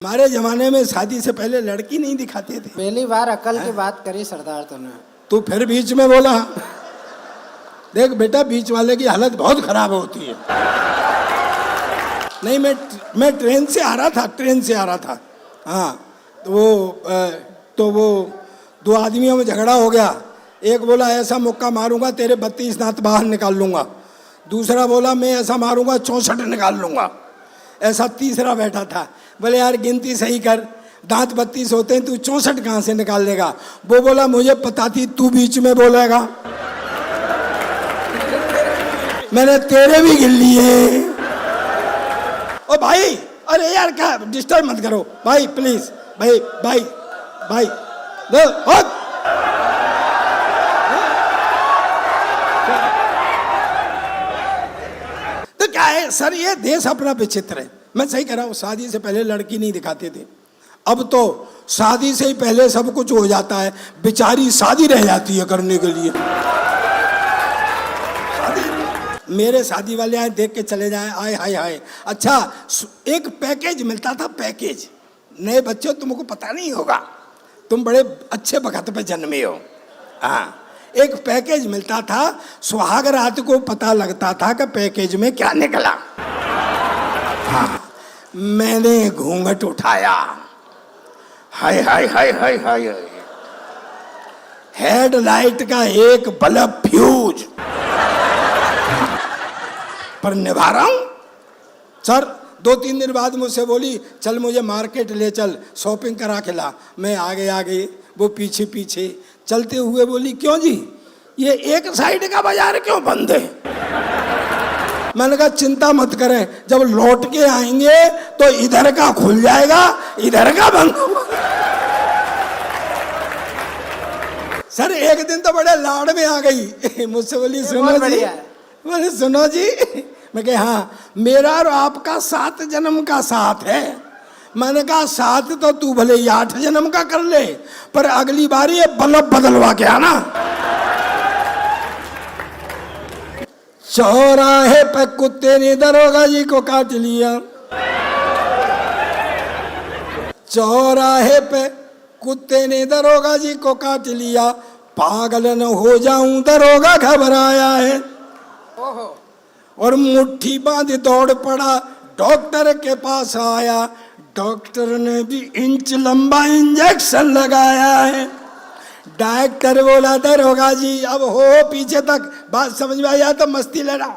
हमारे जमाने में शादी से पहले लड़की नहीं दिखाते थे। पहली बार अकल की बात करी सरदार तूने। तू फिर बीच में बोला। देख बेटा, बीच वाले की हालत बहुत खराब होती है। नहीं, मैं ट्रेन से आ रहा था। हाँ, तो वो दो आदमियों में झगड़ा हो गया। एक बोला ऐसा मुक्का मारूंगा तेरे 32 दांत बाहर निकाल लूंगा। दूसरा बोला मैं ऐसा मारूंगा 64 निकाल लूंगा। ऐसा तीसरा बैठा था। बोले यार गिनती सही कर, दांत 32 होते हैं, तू 64 कहाँ से निकाल लेगा? वो बोला मुझे पता थी तू बीच में बोलेगा, मैंने तेरे भी गिन लिए। ओ भाई, अरे यार क्या डिस्टर्ब मत करो भाई, प्लीज भाई भाई भाई दो तो क्या है सर, ये देश अपना विचित्र है। मैं सही कह रहा हूँ, शादी से पहले लड़की नहीं दिखाते थे। अब तो शादी से ही पहले सब कुछ हो जाता है, बेचारी शादी रह जाती है करने के लिए। मेरे शादी वाले आए, देख के चले जाए, आए हाय हाय। अच्छा, एक पैकेज मिलता था, पैकेज। नए बच्चों, तुमको पता नहीं होगा, तुम बड़े अच्छे वक्त पे जन्मे हो। हाँ, एक पैकेज मिलता था, सुहाग रात को पता लगता था कि पैकेज में क्या निकला। हाँ, मैंने घूंघट उठाया, हाय हाय हाय हाय हाय, हेडलाइट का एक बल्ब फ्यूज पर निभा रहा हूं। सर 2-3 दिन बाद मुझसे बोली चल मुझे मार्केट ले चल, शॉपिंग करा के ला। मैं आगे, वो पीछे पीछे चलते हुए बोली क्यों जी, ये एक साइड का बाजार क्यों बंद है? मैंने कहा चिंता मत करें, जब लौट के आएंगे तो इधर का खुल जाएगा, इधर का बंद होगा। सर एक दिन तो बड़े लाड़ में आ गई, मुझसे बोली सुनो जी, बोले सुनो जी। मैं कहा हाँ, मेरा और आपका 7 जन्म का साथ है। मैंने कहा 7 तो तू भले 8 जन्म का कर ले, पर अगली बार ये बल्ब बदलवा के आना। चौराहे पे कुत्ते ने दरोगा जी को काट लिया, चौराहे पे कुत्ते ने दरोगा जी को काट लिया, पागल न हो जाऊं दरोगा घबराया है। और मुट्ठी बांध दौड़ पड़ा, डॉक्टर के पास आया, डॉक्टर ने भी इंच लंबा इंजेक्शन लगाया है। डॉक्टर बोला दरोगा जी अब हो पीछे तक, बात समझ में आया तो मस्ती लेना।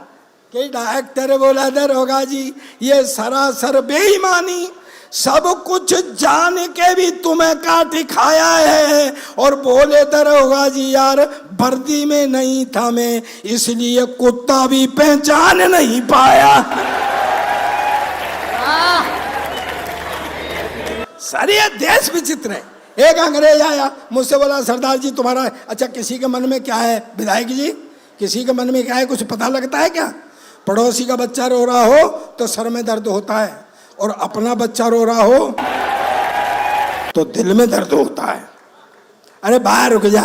कि डॉक्टर बोला दरोगा जी ये सरासर बेईमानी, सब कुछ जान के भी तुम्हें काट खाया है। और बोले दरोगा जी यार वर्दी में नहीं था मैं, इसलिए कुत्ता भी पहचान नहीं पाया। सर ये देश विचित्र है। एक अंग्रेज आया, मुझसे बोला सरदार जी तुम्हारा, अच्छा किसी के मन में क्या है विधायक जी, किसी के मन में क्या है कुछ पता लगता है क्या? पड़ोसी का बच्चा रो रहा हो तो सर में दर्द होता है, और अपना बच्चा रो रहा हो तो दिल में दर्द होता है। अरे बाहर रुक जा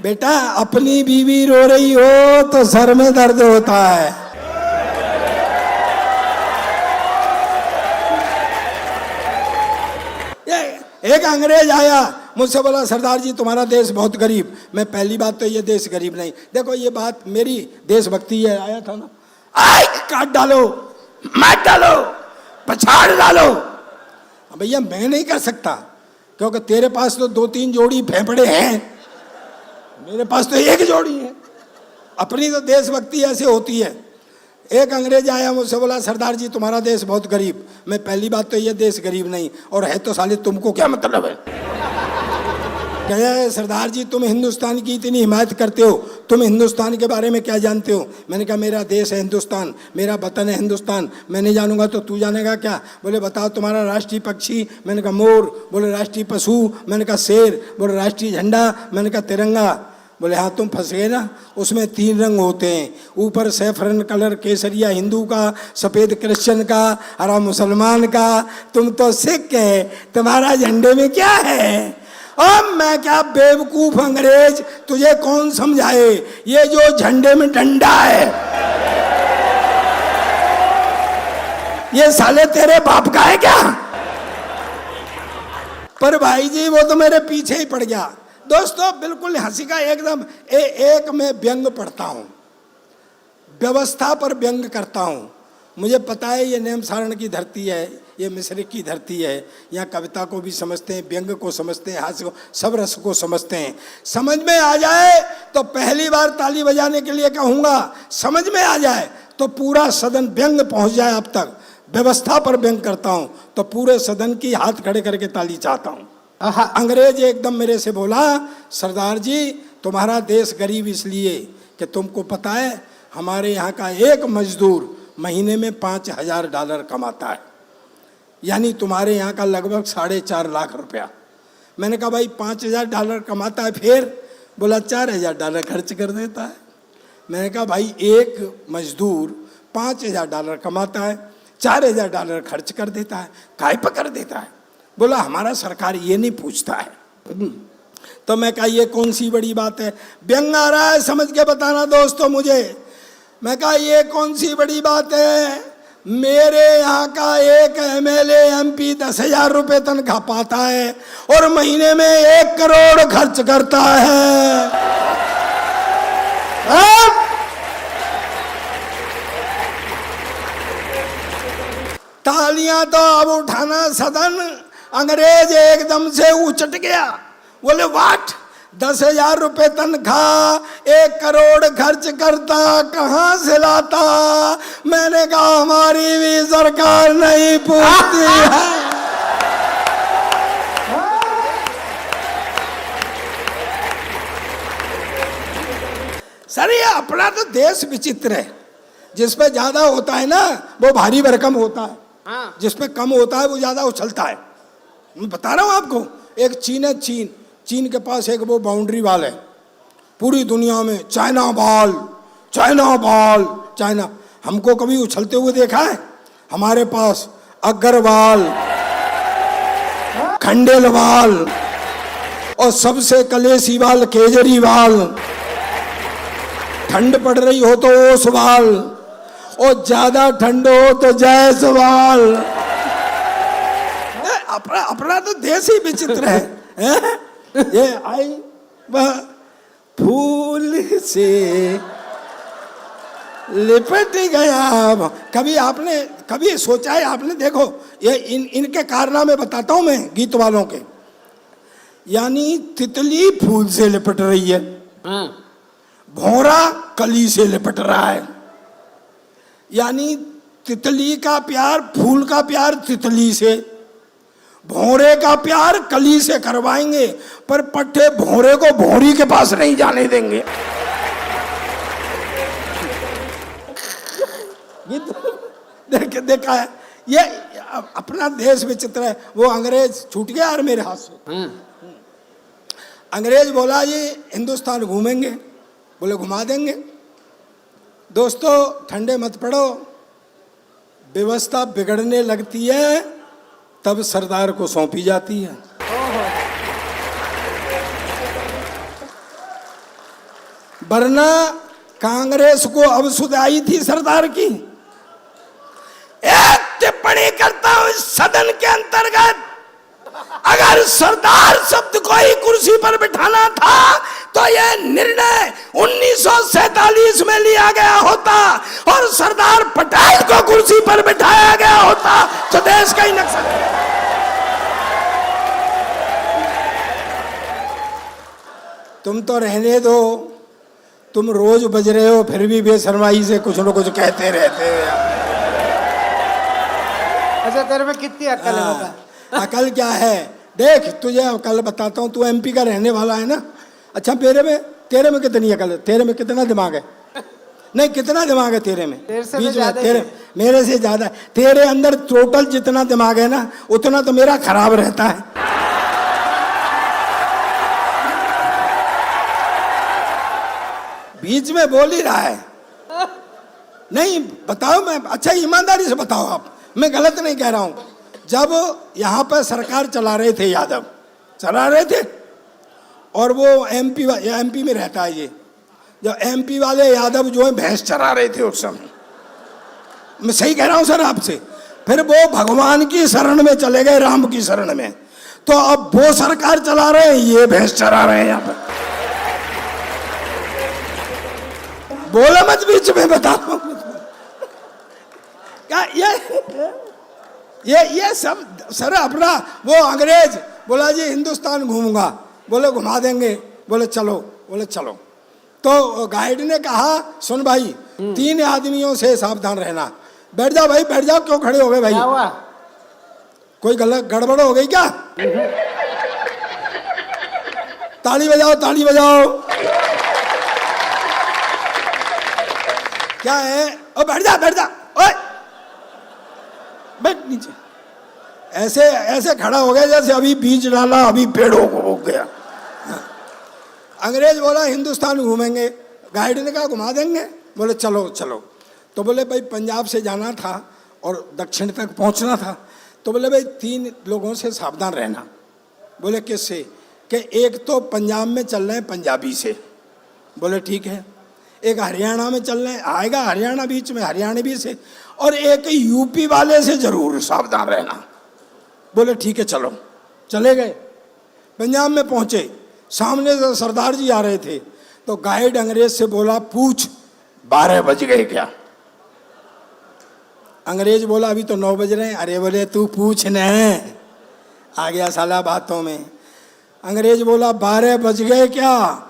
बेटा, अपनी बीवी रो रही हो तो सर में दर्द होता है। एक अंग्रेज आया, मुझसे बोला सरदार जी तुम्हारा देश बहुत गरीब। मैं पहली बात तो ये देश गरीब नहीं, देखो ये बात मेरी देशभक्ति है, आया था ना, आय काट डालो, मार डालो, पछाड़ डालो। भैया मैं नहीं कर सकता, क्योंकि तेरे पास तो 2-3 जोड़ी फेफड़े हैं, मेरे पास तो एक जोड़ी है। अपनी तो देशभक्ति ऐसे होती है। एक अंग्रेज आया, मुझसे बोला सरदार जी तुम्हारा देश बहुत गरीब। मैं पहली बात तो ये देश गरीब नहीं, और है तो साले तुमको क्या मतलब है? कहे सरदार जी तुम हिंदुस्तान की इतनी हिमायत करते हो, तुम हिंदुस्तान के बारे में क्या जानते हो? मैंने कहा मेरा देश है हिंदुस्तान, मेरा वतन है हिंदुस्तान, मैं नहीं जानूंगा तो तू जानेगा क्या? बोले बताओ तुम्हारा राष्ट्रीय पक्षी? मैंने कहा मोर। बोले राष्ट्रीय पशु? मैंने कहा शेर। बोले राष्ट्रीय झंडा? मैंने कहा तिरंगा। बोले हाँ तुम फंस गए ना, उसमें 3 रंग होते हैं, ऊपर सैफरन कलर केसरिया हिंदू का, सफ़ेद क्रिश्चियन का, हरा मुसलमान का। तुम तो सिख है, तुम्हारा झंडे में क्या है? अब मैं क्या बेवकूफ अंग्रेज, तुझे कौन समझाए, ये जो झंडे में डंडा है ये साले तेरे बाप का है क्या? पर भाई जी वो तो मेरे पीछे ही पड़ गया। दोस्तों बिल्कुल हंसी का एकदम एक मैं व्यंग पढ़ता हूं, व्यवस्था पर व्यंग करता हूं। मुझे पता है ये नेम सारण की धरती है, ये मिस्र की धरती है, यहाँ कविता को भी समझते हैं, व्यंग को समझते हैं, हास्य को, सब रस को समझते हैं। समझ में आ जाए तो पहली बार ताली बजाने के लिए कहूँगा, समझ में आ जाए तो पूरा सदन व्यंग पहुँच जाए। अब तक व्यवस्था पर व्यंग करता हूँ तो पूरे सदन की हाथ खड़े करके ताली चाहता हूँ। अंग्रेज एकदम मेरे से बोला, सरदार जी तुम्हारा देश गरीब इसलिए कि तुमको पता है हमारे यहाँ का एक मजदूर महीने में $5,000 कमाता है, यानी तुम्हारे यहाँ का लगभग 4.5 लाख रुपया। मैंने कहा भाई $5,000 कमाता है, फिर बोला $4,000 खर्च कर देता है। मैंने कहा भाई एक मजदूर $5,000 कमाता है, $4,000 खर्च कर देता है, काय पर कर देता है? बोला हमारा सरकार ये नहीं पूछता है। तो मैं कहा ये कौन सी बड़ी बात है? व्यंग आ रहा है, समझ के बताना दोस्तों मुझे। मैं कहा ये कौन सी बड़ी बात है? मेरे यहाँ का एक MLA MP 10,000 रुपये तनख्वाह पाता है और महीने में 1 करोड़ खर्च करता है। तालियां तो अब उठाना सदन। अंग्रेज एकदम से उचट गया, बोले वाट, 10,000 रुपये तनख्वाह, 1 करोड़ खर्च करता, कहाँ से लाता? मैंने कहा हमारी भी सरकार नहीं पूछती है। सर ये अपना तो देश विचित्र है, जिसपे ज्यादा होता है ना वो भारी भरकम होता है, जिसपे कम होता है वो ज्यादा उछलता है। मैं बता रहा हूं आपको, एक चीन है, चीन के पास एक वो बाउंड्री वाल है, पूरी दुनिया में चाइना बॉल, चाइना। हमको कभी उछलते हुए देखा है? हमारे पास अग्रवाल, खंडेलवाल और सबसे कलेसीवाल केजरीवाल। ठंड पड़ रही हो तो ओसवाल और ज्यादा ठंड हो तो जायसवाल। अपना तो देश ही विचित्र है। ये आई वह फूल से लिपट गया। कभी सोचा है आपने? देखो ये इनके कारनामे बताता हूं मैं गीत वालों के। यानी तितली फूल से लिपट रही है, भौरा कली से लिपट रहा है। यानी तितली का प्यार, फूल का प्यार तितली से, भौरे का प्यार कली से करवाएंगे, पर पट्टे भौरे को भौरी के पास नहीं जाने देंगे। देखा है ये अपना देश विचित्र है। वो अंग्रेज छूट गया यार मेरे हाथ से। अंग्रेज बोला जी हिंदुस्तान घूमेंगे, बोले घुमा देंगे। दोस्तों ठंडे मत पड़ो, व्यवस्था बिगड़ने लगती है तब सरदार को सौंपी जाती है। वरना कांग्रेस को अब सुध आई थी सरदार की। एक टिप्पणी करता हूं इस सदन के अंतर्गत, अगर सरदार शब्द को ही कुर्सी पर बिठाना था तो यह निर्णय 1947 में लिया गया होता और सरदार पटेल को कुर्सी पर बिठाया गया होता तो देश का ही नक्शा। तुम तो रहने दो, तुम रोज बज रहे हो फिर भी बेशर्माई से कुछ न कुछ कहते रहते हो। अच्छा तेरे में कितनी अक्ल है बता? अकल क्या है? देख तुझे अकल बताता हूँ, तू MP का रहने वाला है ना। अच्छा तेरे में कितनी अकल है? तेरे में कितना दिमाग है? नहीं कितना दिमाग है तेरे में? तेरे मेरे से ज्यादा है। तेरे अंदर टोटल जितना दिमाग है ना उतना तो मेरा खराब रहता है। बीच में बोल ही रहा है। नहीं बताओ, मैं अच्छा ईमानदारी से बताओ आप, मैं गलत नहीं कह रहा हूं। जब यहाँ पर सरकार चला रहे थे, यादव चला रहे थे और वो MP में रहता है ये, जब MP वाले यादव जो है भैंस चरा रहे थे उस समय, मैं सही कह रहा हूँ सर आपसे, फिर वो भगवान की शरण में चले गए, राम की शरण में। तो अब वो सरकार चला रहे हैं, ये भैंस चरा रहे हैं यहाँ पर। बोला मत बीच में, बता रहा हूं क्या ये सब सर अपना। वो अंग्रेज बोला जी हिंदुस्तान घूमूंगा, बोले घुमा देंगे, बोले चलो, बोले चलो। तो गाइड ने कहा सुन भाई, 3 आदमियों से सावधान रहना। बैठ जाओ भाई, बैठ जाओ। क्यों खड़े हो गए भाई? क्या हुआ? कोई गलत गड़बड़ हो गई क्या? ताली बजाओ, ताली बजाओ। क्या है? ओ बैठ जा, बैठ जा, ओए बैठ नीचे। ऐसे ऐसे खड़ा हो गया जैसे अभी बीज डाला, अभी पेड़ हो गया। अंग्रेज बोला हिंदुस्तान घूमेंगे, गाइड ने कहा घुमा देंगे, बोले चलो चलो। तो बोले भाई पंजाब से जाना था और दक्षिण तक पहुंचना था। तो बोले भाई 3 लोगों से सावधान रहना। बोले किससे? कि एक तो पंजाब में चल रहे हैं पंजाबी से। बोले ठीक है। एक हरियाणा में चल रहे हैं, आएगा हरियाणा बीच में, हरियाणवी से। और एक यूपी वाले से जरूर सावधान रहना। बोले ठीक है चलो। चले गए, पंजाब में पहुंचे, सामने से सरदार जी आ रहे थे। तो गाइड अंग्रेज से बोला पूछ 12 बज गए क्या? अंग्रेज बोला अभी तो 9 बज रहे हैं। अरे बोले तू पूछ न, आ गया साला बातों में। अंग्रेज बोला 12 बज गए क्या?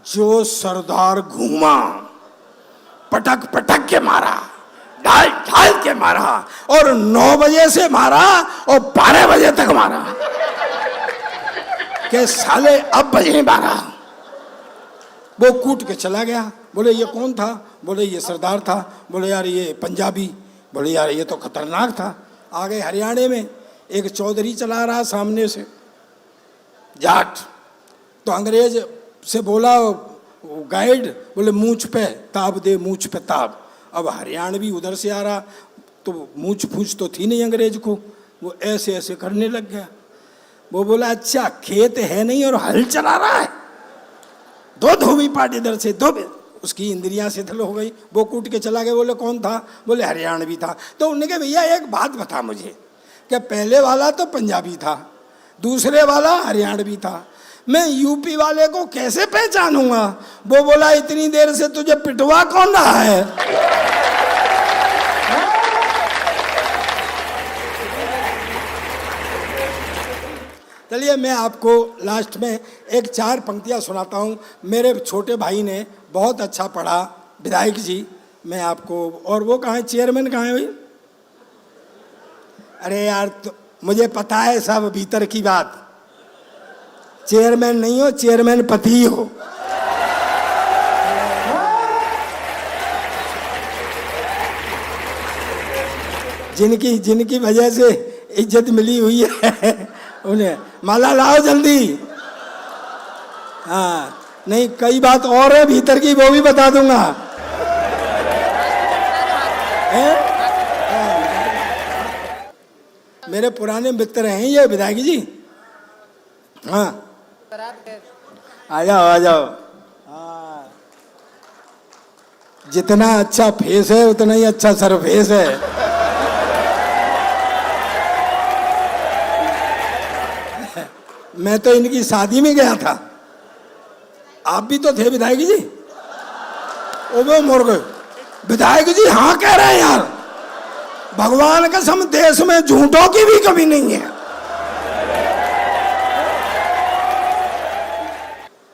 जो सरदार घूमा, पटक पटक के मारा, ढाल ढाल के मारा, और 9 बजे से मारा और 12 बजे तक मारा। के साले अब बजे 12। वो कूट के चला गया। बोले ये कौन था? बोले ये सरदार था। बोले यार ये पंजाबी। बोले यार ये तो खतरनाक था। आ गए हरियाणा में, एक चौधरी चला रहा सामने से, जाट। तो अंग्रेज से बोला गाइड, बोले मूंछ पे ताब दे, मूंछ पे ताब। अब हरियाणवी उधर से आ रहा, तो मूंछ फूंछ तो थी नहीं अंग्रेज को। वो ऐसे ऐसे करने लग गया। वो बोला अच्छा खेत है नहीं और हल चला रहा है, 2 धोबी पाट इधर से, 2। उसकी इंद्रियां शिथिल हो गई। वो कूट के चला गया। बोले कौन था? बोले हरियाणवी था। तो उन्होंने कहा भैया एक बात बता मुझे, कि पहले वाला तो पंजाबी था, दूसरे वाला हरियाणवी था, मैं यूपी वाले को कैसे पहचानूंगा? वो बोला इतनी देर से तुझे पिटवा कौन रहा है? चलिए मैं आपको लास्ट में एक 4 पंक्तियां सुनाता हूँ। मेरे छोटे भाई ने बहुत अच्छा पढ़ा, विधायक जी। मैं आपको, और वो कहाँ है, चेयरमैन कहाँ है भाई? अरे यार तो मुझे पता है सब भीतर की बात। चेयरमैन नहीं हो, चेयरमैन पति हो। जिनकी वजह से इज्जत मिली हुई है उन्हें माला लाओ जल्दी। हाँ नहीं, कई बात और है भीतर की, वो भी बता दूंगा। मेरे पुराने मित्र हैं ये विधायक जी। हाँ आ जाओ आ जाओ। हाँ जितना अच्छा फेस है उतना ही अच्छा सरफेस है। मैं तो इनकी शादी में गया था। आप भी तो थे विधायक जी? ओ वो मर गए। विधायक जी हाँ कह रहे हैं यार, भगवान कसम देश में झूठों की भी कमी नहीं है।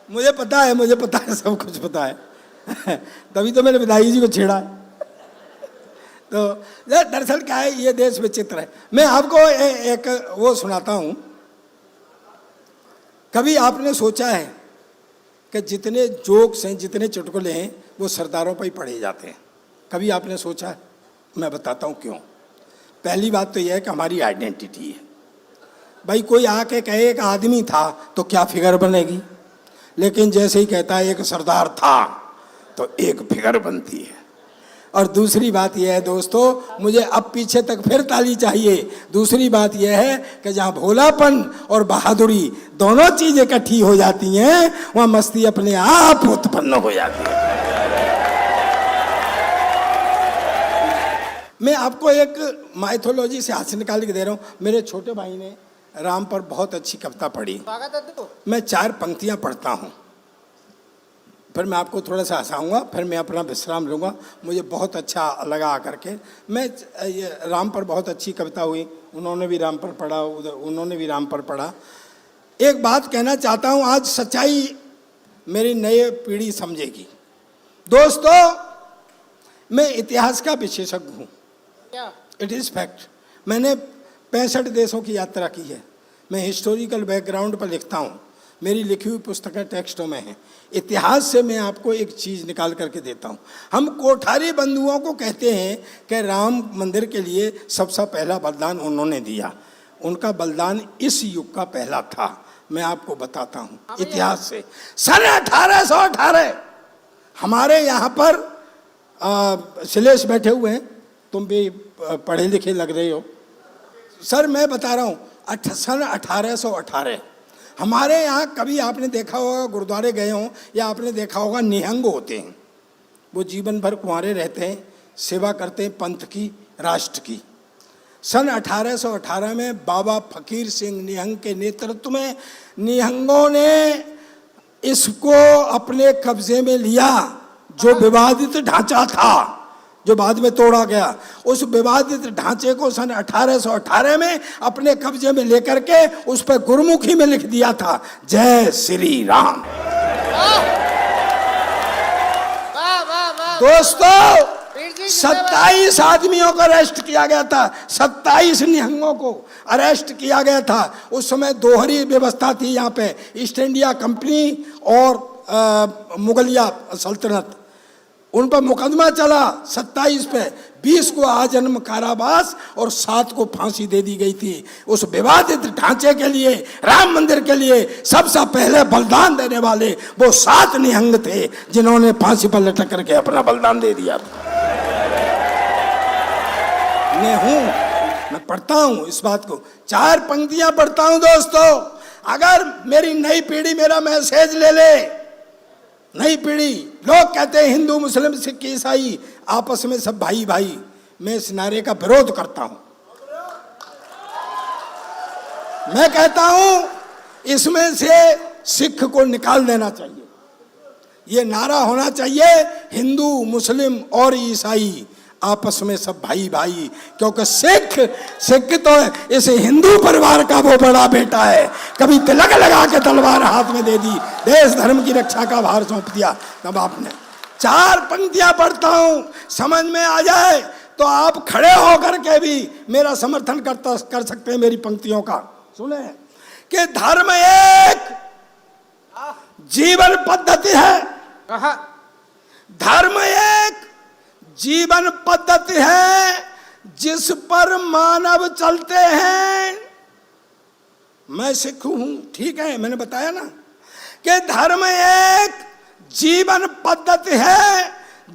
मुझे पता है, मुझे पता है, सब कुछ पता है। तभी तो मैंने विधायक जी को छेड़ा। तो दरअसल क्या है, ये देश विचित्र है। मैं आपको एक वो सुनाता हूं। कभी आपने सोचा है कि जितने जोक्स हैं, जितने चुटकुले हैं, वो सरदारों पर ही पढ़े जाते हैं? कभी आपने सोचा है? मैं बताता हूँ क्यों। पहली बात तो यह है कि हमारी आइडेंटिटी है। भाई कोई आके कहे एक आदमी था तो क्या फिगर बनेगी, लेकिन जैसे ही कहता है एक सरदार था तो एक फिगर बनती है। और दूसरी बात यह है दोस्तों, मुझे अब पीछे तक फिर ताली चाहिए। दूसरी बात यह है कि जहाँ भोलापन और बहादुरी दोनों चीजें इकट्ठी हो जाती हैं, वहाँ मस्ती अपने आप उत्पन्न हो जाती है। मैं आपको एक माइथोलॉजी से हाथ से निकाल के दे रहा हूँ। मेरे छोटे भाई ने राम पर बहुत अच्छी कविता पढ़ी। स्वागत है तू। मैं 4 पंक्तियाँ पढ़ता हूँ, फिर मैं आपको थोड़ा सा हंसाऊंगा, फिर मैं अपना विश्राम लूँगा। मुझे बहुत अच्छा लगा आकर के। मैं ये राम पर बहुत अच्छी कविता हुई, उन्होंने भी राम पर पढ़ा, उन्होंने भी राम पर पढ़ा। एक बात कहना चाहता हूँ, आज सच्चाई मेरी नई पीढ़ी समझेगी। दोस्तों, मैं इतिहास का विशेषज्ञ हूँ, क्या? It is fact. मैंने 65 देशों की यात्रा की है। मैं हिस्टोरिकल बैकग्राउंड पर लिखता हूँ, मेरी लिखी हुई पुस्तकें टेक्स्टों में हैं। इतिहास से मैं आपको एक चीज़ निकाल करके देता हूँ। हम कोठारी बंधुओं को कहते हैं कि राम मंदिर के लिए सबसे पहला बलिदान उन्होंने दिया। उनका बलिदान इस युग का पहला था। मैं आपको बताता हूँ इतिहास से। सन 1818 हमारे यहाँ पर शिलेश बैठे हुए हैं, तुम भी पढ़े लिखे लग रहे हो सर। मैं बता रहा हूँ सन 1818 हमारे यहाँ, कभी आपने देखा होगा गुरुद्वारे गए हों या आपने देखा होगा निहंग होते हैं, वो जीवन भर कुंवारे रहते हैं, सेवा करते हैं पंथ की, राष्ट्र की। सन 1818 में बाबा फकीर सिंह निहंग के नेतृत्व में निहंगों ने इसको अपने कब्जे में लिया। जो विवादित ढांचा था, जो बाद में तोड़ा गया, उस विवादित ढांचे को सन 1818 में अपने कब्जे में लेकर के उस पर गुरमुखी में लिख दिया था, जय श्री राम। दोस्तों, 27 आदमियों को अरेस्ट किया गया था, 27 निहंगों को अरेस्ट किया गया था। उस समय दोहरी व्यवस्था थी यहाँ पे, ईस्ट इंडिया कंपनी और मुगलिया सल्तनत। उन पर मुकदमा चला 27 पे, 20 को आजन्म कारावास और 7 को फांसी दे दी गई थी। उस विवादित ढांचे के लिए, राम मंदिर के लिए सबसे पहले बलिदान देने वाले वो 7 निहंग थे, जिन्होंने फांसी पर लटक करके अपना बलिदान दे दिया। मैं पढ़ता हूँ इस बात को, 4 पंक्तियां पढ़ता हूँ। दोस्तों, अगर मेरी नई पीढ़ी मेरा मैसेज ले ले, नई पीढ़ी, लोग कहते हैं हिंदू मुस्लिम सिख ईसाई आपस में सब भाई भाई, मैं इस नारे का विरोध करता हूं। मैं कहता हूं इसमें से सिख को निकाल देना चाहिए। ये नारा होना चाहिए हिंदू मुस्लिम और ईसाई आपस में सब भाई भाई, क्योंकि सिख तो इस हिंदू परिवार का वो बड़ा बेटा है। कभी तिलक लगा के तलवार हाथ में दे दी, देश धर्म की रक्षा का भार सौंप दिया। तब आपने 4 पंक्तियां पढ़ता हूं, समझ में आ जाए तो आप खड़े होकर के भी मेरा समर्थन कर सकते हैं मेरी पंक्तियों का। सुने कि धर्म एक जीवन पद्धति है, धर्म एक जीवन पद्धति है जिस पर मानव चलते हैं। मैं सिख हूं, ठीक है, मैंने बताया ना कि धर्म एक जीवन पद्धति है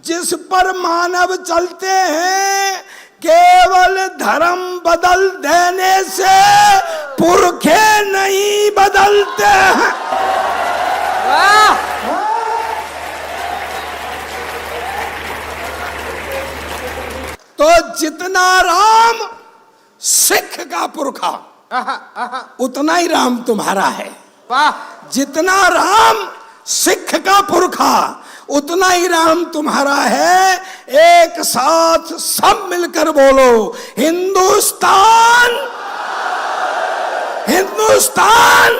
जिस पर मानव चलते हैं। केवल धर्म बदल देने से पुरखे नहीं बदलते हैं। तो जितना राम सिख का पुरखा, उतना ही राम तुम्हारा है। जितना राम सिख का पुरखा, उतना ही राम तुम्हारा है। एक साथ सब मिलकर बोलो, हिंदुस्तान, हिंदुस्तान।